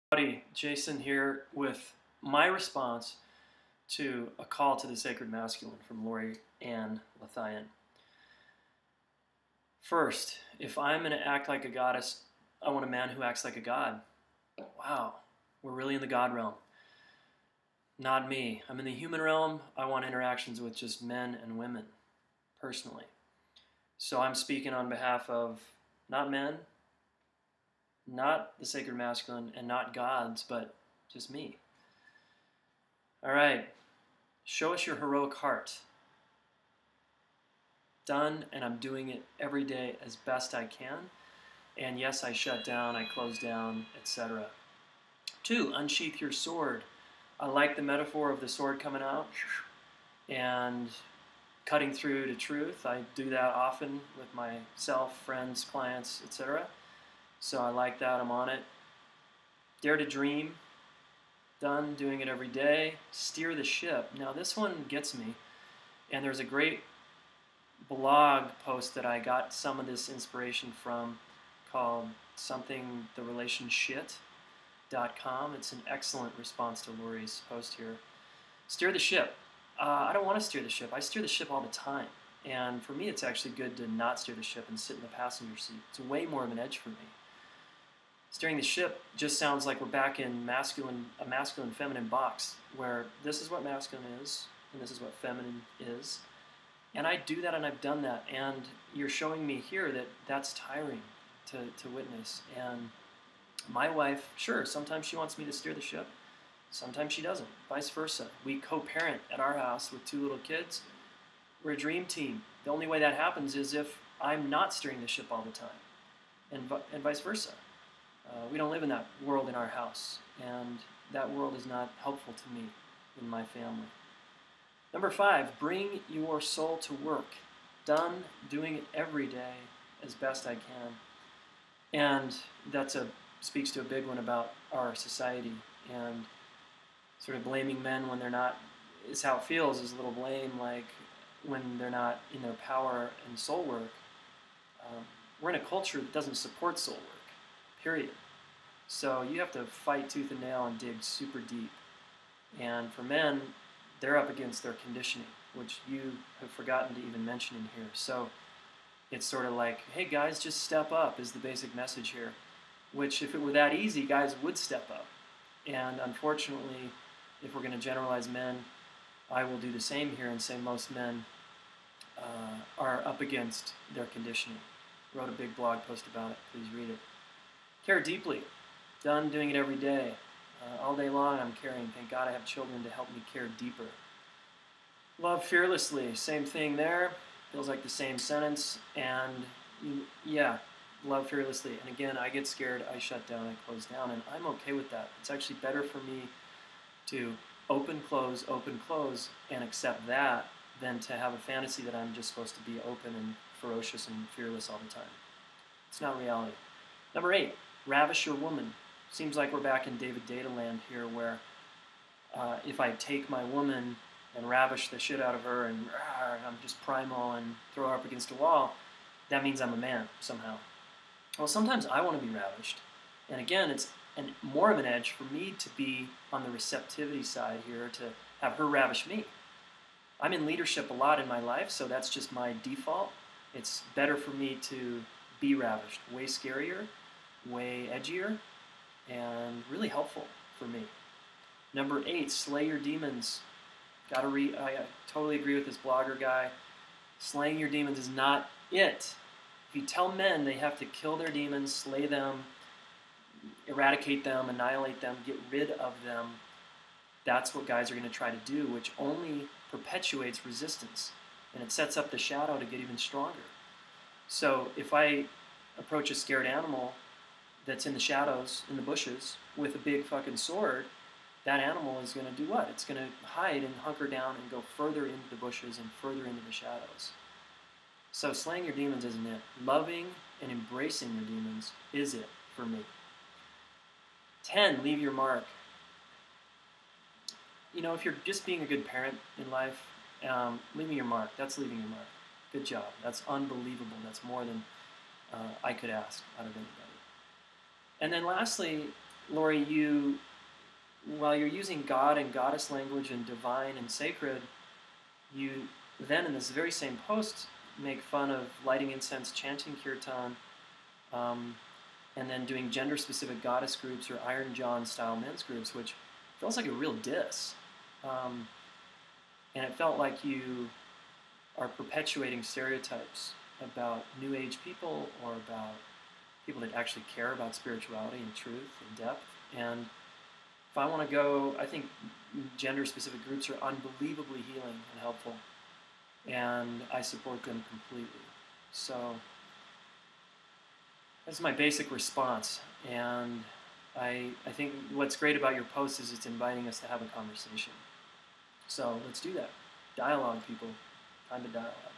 Howdy, Jason here with my response to A Call to the Sacred Masculine from Lori Ann Lathian. First, if I'm going to act like a goddess, I want a man who acts like a god. Wow, we're really in the god realm. Not me. I'm in the human realm. I want interactions with just men and women, personally. So I'm speaking on behalf of not men, not the sacred masculine, and not gods, but just me. All right, show us your heroic heart. Done, and I'm doing it every day as best I can. And yes, I shut down, I close down, etc. 2, unsheath your sword. I like the metaphor of the sword coming out and cutting through to truth. I do that often with myself, friends, clients, etc. So I like that, I'm on it. Dare to dream. Done, doing it every day. Steer the ship. Now this one gets me, and there's a great blog post that I got some of this inspiration from called something the relationshit.com. It's an excellent response to Lori's post here. Steer the ship. I don't want to steer the ship. I steer the ship all the time. And for me, it's actually good to not steer the ship and sit in the passenger seat. It's way more of an edge for me. Steering the ship just sounds like we're back in a masculine-feminine box, where this is what masculine is, and this is what feminine is. And I do that, and I've done that. And you're showing me here that that's tiring to witness. And my wife, sure, sometimes she wants me to steer the ship. Sometimes she doesn't, vice versa. We co-parent at our house with 2 little kids. We're a dream team. The only way that happens is if I'm not steering the ship all the time, and vice versa. We don't live in that world in our house, and that world is not helpful to me in my family. Number 5, bring your soul to work. Done, doing it every day as best I can. And that speaks to a big one about our society, and sort of blaming men when they're not, is how it feels, is a little blame, like when they're not in their power and soul work. We're in a culture that doesn't support soul work, period. So you have to fight tooth and nail and dig super deep. And for men, they're up against their conditioning, which you have forgotten to even mention in here. So it's sort of like, hey guys, just step up is the basic message here. Which, if it were that easy, guys would step up. And unfortunately, if we're going to generalize men, I will do the same here and say most men are up against their conditioning. Wrote a big blog post about it. Please read it. Care deeply. Done, doing it every day. All day long I'm caring. Thank God I have children to help me care deeper. Love fearlessly. Same thing there. Feels like the same sentence. And yeah, love fearlessly. And again, I get scared. I shut down. I close down. And I'm okay with that. It's actually better for me to open, close, and accept that than to have a fantasy that I'm just supposed to be open and ferocious and fearless all the time. It's not reality. Number 8, ravish your woman. Seems like we're back in David Data land here, where if I take my woman and ravish the shit out of her and I'm just primal and throw her up against a wall, that means I'm a man somehow. Well, sometimes I want to be ravished. And again, it's more of an edge for me to be on the receptivity side here, to have her ravish me. I'm in leadership a lot in my life, so that's just my default. It's better for me to be ravished. Way scarier, way edgier, and really helpful for me. Number 8, slay your demons. I totally agree with this blogger guy. Slaying your demons is not it. If you tell men they have to kill their demons, slay them, eradicate them, annihilate them, get rid of them, that's what guys are going to try to do, which only perpetuates resistance. And it sets up the shadow to get even stronger. So if I approach a scared animal that's in the shadows, in the bushes, with a big fucking sword, that animal is going to do what? It's going to hide and hunker down and go further into the bushes and further into the shadows. So slaying your demons isn't it. Loving and embracing your demons is it for me. 10, leave your mark. You know, if you're just being a good parent in life, leaving your mark. That's leaving your mark. Good job. That's unbelievable. That's more than I could ask out of anybody. And then lastly, Lori, while you're using God and goddess language and divine and sacred, you then in this very same post make fun of lighting incense, chanting kirtan, um, and then doing gender-specific goddess groups or Iron John style men's groups, which feels like a real diss. Um, and it felt like you are perpetuating stereotypes about New Age people or about people that actually care about spirituality and truth and depth. And if I want to go, I think gender-specific groups are unbelievably healing and helpful, and I support them completely. So that's my basic response, and I think what's great about your post is it's inviting us to have a conversation. So let's do that. Dialogue, people. Time to dialogue.